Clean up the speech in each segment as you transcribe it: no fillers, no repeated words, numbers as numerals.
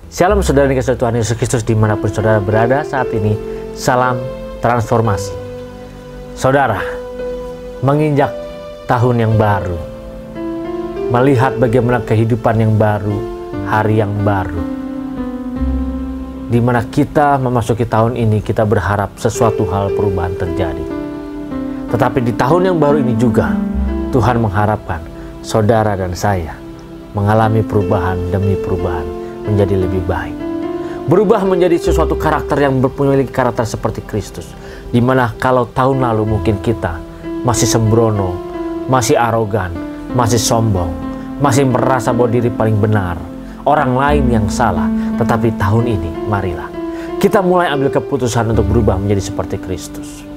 Shalom saudara yang dikasihi Tuhan Yesus Kristus dimanapun saudara berada saat ini. Salam transformasi. Saudara, menginjak tahun yang baru, melihat bagaimana kehidupan yang baru, hari yang baru, di mana kita memasuki tahun ini, kita berharap sesuatu hal perubahan terjadi. Tetapi di tahun yang baru ini juga Tuhan mengharapkan saudara dan saya mengalami perubahan demi perubahan menjadi lebih baik. Berubah menjadi sesuatu karakter yang memiliki karakter seperti Kristus. Dimana kalau tahun lalu mungkin kita masih sembrono, masih arogan, masih sombong, masih merasa bahwa diri paling benar, orang lain yang salah. Tetapi tahun ini marilah kita mulai ambil keputusan untuk berubah menjadi seperti Kristus.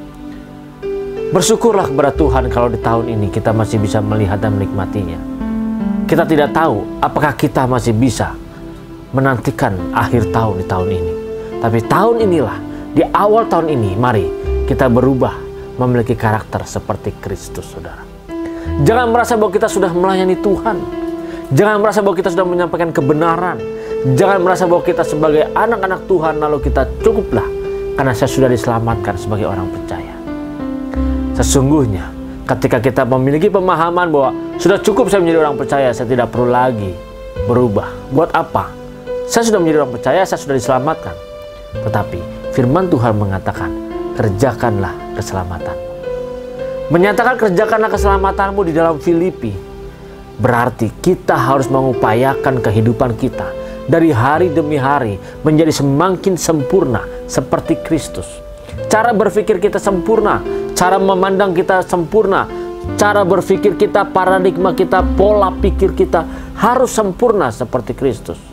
Bersyukurlah kepada Tuhan kalau di tahun ini kita masih bisa melihat dan menikmatinya. Kita tidak tahu apakah kita masih bisa menantikan akhir tahun di tahun ini. Tapi tahun inilah, di awal tahun ini, mari kita berubah memiliki karakter seperti Kristus, saudara. Jangan merasa bahwa kita sudah melayani Tuhan. Jangan merasa bahwa kita sudah menyampaikan kebenaran. Jangan merasa bahwa kita sebagai anak-anak Tuhan lalu kita cukuplah karena saya sudah diselamatkan sebagai orang percaya. Sesungguhnya ketika kita memiliki pemahaman bahwa sudah cukup saya menjadi orang percaya, saya tidak perlu lagi berubah. Buat apa? Saya sudah menjadi orang percaya, saya sudah diselamatkan. Tetapi firman Tuhan mengatakan, kerjakanlah keselamatan. Menyatakan kerjakanlah keselamatanmu di dalam Filipi, berarti kita harus mengupayakan kehidupan kita dari hari demi hari menjadi semakin sempurna seperti Kristus. Cara berpikir kita sempurna, cara memandang kita sempurna, cara berpikir kita, paradigma kita, pola pikir kita harus sempurna seperti Kristus.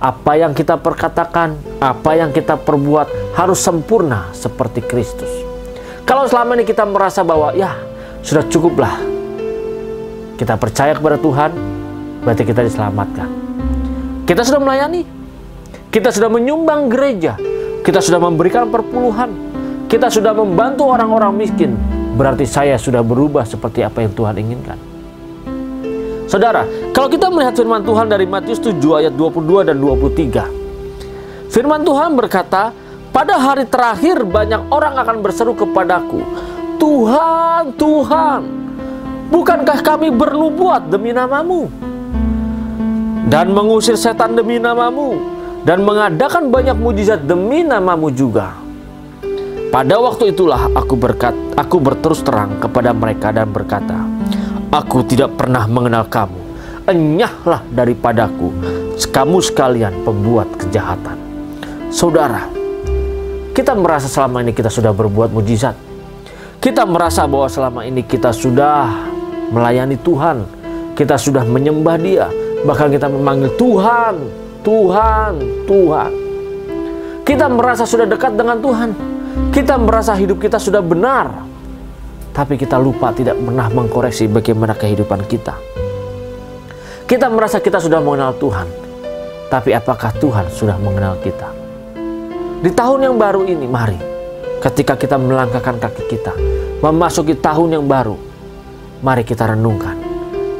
Apa yang kita perkatakan, apa yang kita perbuat harus sempurna seperti Kristus. Kalau selama ini kita merasa bahwa ya sudah cukuplah, kita percaya kepada Tuhan, berarti kita diselamatkan. Kita sudah melayani, kita sudah menyumbang gereja, kita sudah memberikan perpuluhan, kita sudah membantu orang-orang miskin, berarti saya sudah berubah seperti apa yang Tuhan inginkan. Saudara, kalau kita melihat firman Tuhan dari Matius 7 ayat 22 dan 23. Firman Tuhan berkata, pada hari terakhir banyak orang akan berseru kepadaku, Tuhan, Tuhan, bukankah kami bernubuat demi namamu? Dan mengusir setan demi namamu? Dan mengadakan banyak mujizat demi namamu juga? Pada waktu itulah aku berterus terang kepada mereka dan berkata, aku tidak pernah mengenal kamu. Enyahlah daripadaku, kamu sekalian pembuat kejahatan. Saudara, kita merasa selama ini kita sudah berbuat mujizat. Kita merasa bahwa selama ini kita sudah melayani Tuhan. Kita sudah menyembah Dia. Bahkan kita memanggil Tuhan, Tuhan, Tuhan. Kita merasa sudah dekat dengan Tuhan. Kita merasa hidup kita sudah benar. Tapi kita lupa tidak pernah mengkoreksi bagaimana kehidupan kita. Kita merasa kita sudah mengenal Tuhan. Tapi apakah Tuhan sudah mengenal kita? Di tahun yang baru ini, mari ketika kita melangkahkan kaki kita memasuki tahun yang baru, mari kita renungkan.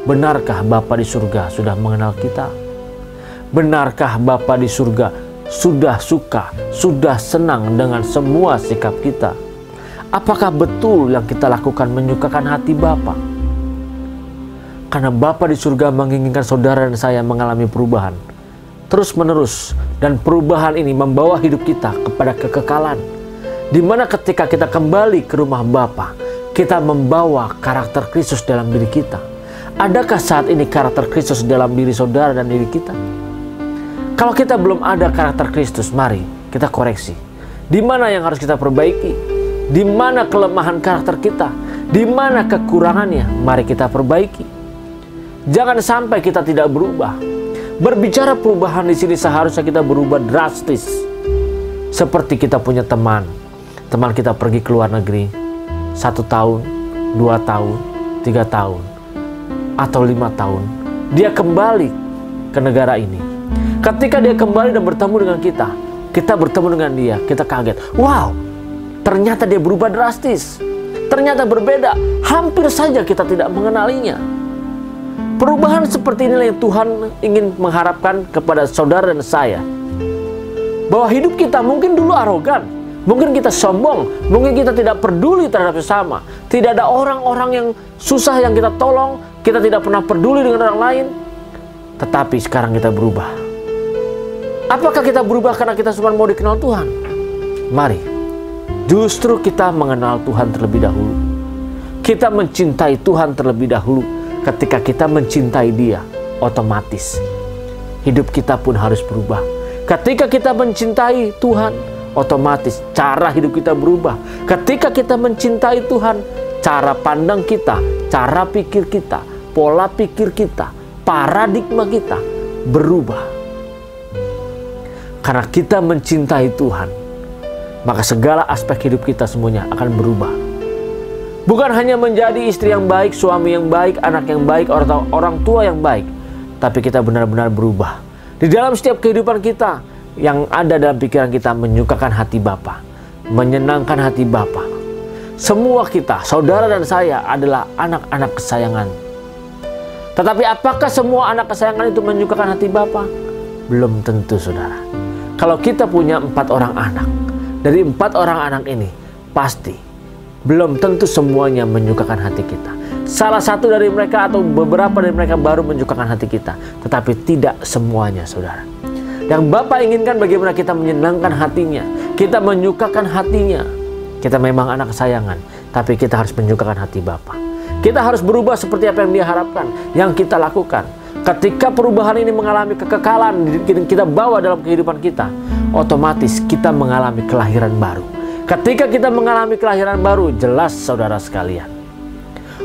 Benarkah Bapa di surga sudah mengenal kita? Benarkah Bapa di surga sudah suka, sudah senang dengan semua sikap kita? Apakah betul yang kita lakukan menyukakan hati Bapa? Karena Bapa di surga menginginkan saudara dan saya mengalami perubahan terus menerus, dan perubahan ini membawa hidup kita kepada kekekalan, di mana ketika kita kembali ke rumah Bapa, kita membawa karakter Kristus dalam diri kita. Adakah saat ini karakter Kristus dalam diri saudara dan diri kita? Kalau kita belum ada karakter Kristus, mari kita koreksi. Di mana yang harus kita perbaiki? Di mana kelemahan karakter kita? Di mana kekurangannya? Mari kita perbaiki. Jangan sampai kita tidak berubah. Berbicara perubahan di sini seharusnya kita berubah drastis. Seperti kita punya teman kita pergi ke luar negeri 1 tahun, 2 tahun, 3 tahun, atau 5 tahun. Dia kembali ke negara ini. Ketika dia kembali dan bertemu dengan kita bertemu dengan dia, kita kaget. Wow! Ternyata dia berubah drastis. Ternyata berbeda. Hampir saja kita tidak mengenalinya. Perubahan seperti inilah yang Tuhan ingin mengharapkan kepada saudara dan saya. Bahwa hidup kita mungkin dulu arogan, mungkin kita sombong, mungkin kita tidak peduli terhadap sesama. Tidak ada orang-orang yang susah yang kita tolong, kita tidak pernah peduli dengan orang lain. Tetapi sekarang kita berubah. Apakah kita berubah karena kita cuma mau dikenal Tuhan? Mari, justru kita mengenal Tuhan terlebih dahulu. Kita mencintai Tuhan terlebih dahulu. Ketika kita mencintai Dia, otomatis hidup kita pun harus berubah. Ketika kita mencintai Tuhan, otomatis cara hidup kita berubah. Ketika kita mencintai Tuhan, cara pandang kita, cara pikir kita, pola pikir kita, paradigma kita berubah. Karena kita mencintai Tuhan, maka segala aspek hidup kita semuanya akan berubah. Bukan hanya menjadi istri yang baik, suami yang baik, anak yang baik, orang tua yang baik, tapi kita benar-benar berubah. Di dalam setiap kehidupan kita, yang ada dalam pikiran kita menyukakan hati Bapa, menyenangkan hati Bapa. Semua kita, saudara dan saya, adalah anak-anak kesayangan. Tetapi apakah semua anak kesayangan itu menyukakan hati Bapa? Belum tentu, saudara. Kalau kita punya 4 orang anak, dari 4 orang anak ini, pasti belum tentu semuanya menyukakan hati kita. Salah satu dari mereka atau beberapa dari mereka baru menyukakan hati kita. Tetapi tidak semuanya, saudara. Yang Bapa inginkan bagaimana kita menyenangkan hatinya, kita menyukakan hatinya. Kita memang anak kesayangan, tapi kita harus menyukakan hati Bapa. Kita harus berubah seperti apa yang Dia harapkan, yang kita lakukan. Ketika perubahan ini mengalami kekekalan, kita bawa dalam kehidupan kita, otomatis kita mengalami kelahiran baru. Ketika kita mengalami kelahiran baru, jelas saudara sekalian,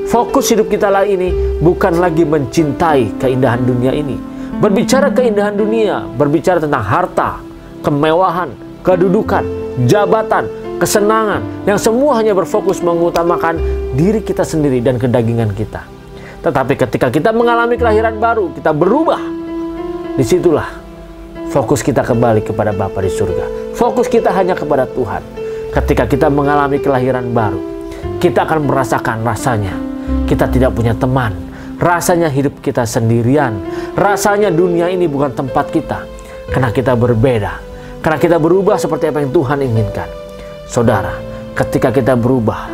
fokus hidup kita lah ini bukan lagi mencintai keindahan dunia ini. Berbicara keindahan dunia, berbicara tentang harta, kemewahan, kedudukan, jabatan, kesenangan, yang semua hanya berfokus mengutamakan diri kita sendiri dan kedagingan kita. Tetapi ketika kita mengalami kelahiran baru, kita berubah. Disitulah fokus kita kembali kepada Bapa di surga. Fokus kita hanya kepada Tuhan. Ketika kita mengalami kelahiran baru, kita akan merasakan rasanya kita tidak punya teman. Rasanya hidup kita sendirian. Rasanya dunia ini bukan tempat kita. Karena kita berbeda. Karena kita berubah seperti apa yang Tuhan inginkan. Saudara, ketika kita berubah,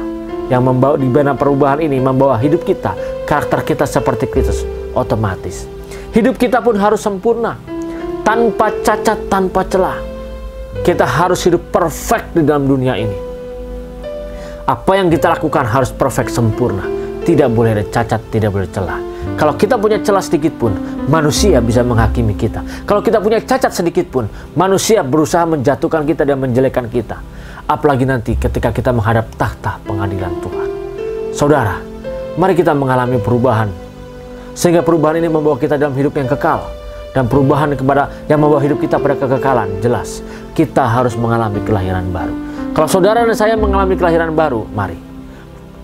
yang membawa di mana perubahan ini membawa hidup kita, karakter kita seperti Kristus, otomatis hidup kita pun harus sempurna, tanpa cacat, tanpa celah. Kita harus hidup perfect di dalam dunia ini. Apa yang kita lakukan harus perfect, sempurna. Tidak boleh ada cacat, tidak boleh celah. Kalau kita punya celah sedikit pun, manusia bisa menghakimi kita. Kalau kita punya cacat sedikit pun, manusia berusaha menjatuhkan kita dan menjelekkan kita. Apalagi nanti ketika kita menghadap tahta pengadilan Tuhan. Saudara, mari kita mengalami perubahan. Sehingga perubahan ini membawa kita dalam hidup yang kekal. Dan perubahan kepada yang membawa hidup kita pada kekekalan, jelas kita harus mengalami kelahiran baru. Kalau saudara dan saya mengalami kelahiran baru, mari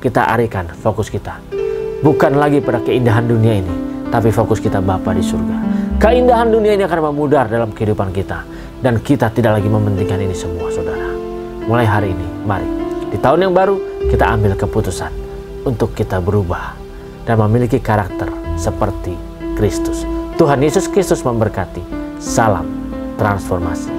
kita alihkan fokus kita bukan lagi pada keindahan dunia ini, tapi fokus kita Bapa di surga. Keindahan dunia ini akan memudar dalam kehidupan kita, dan kita tidak lagi mementingkan ini semua, saudara. Mulai hari ini, mari di tahun yang baru kita ambil keputusan untuk kita berubah dan memiliki karakter seperti Kristus. Tuhan Yesus Kristus memberkati. Salam transformasi.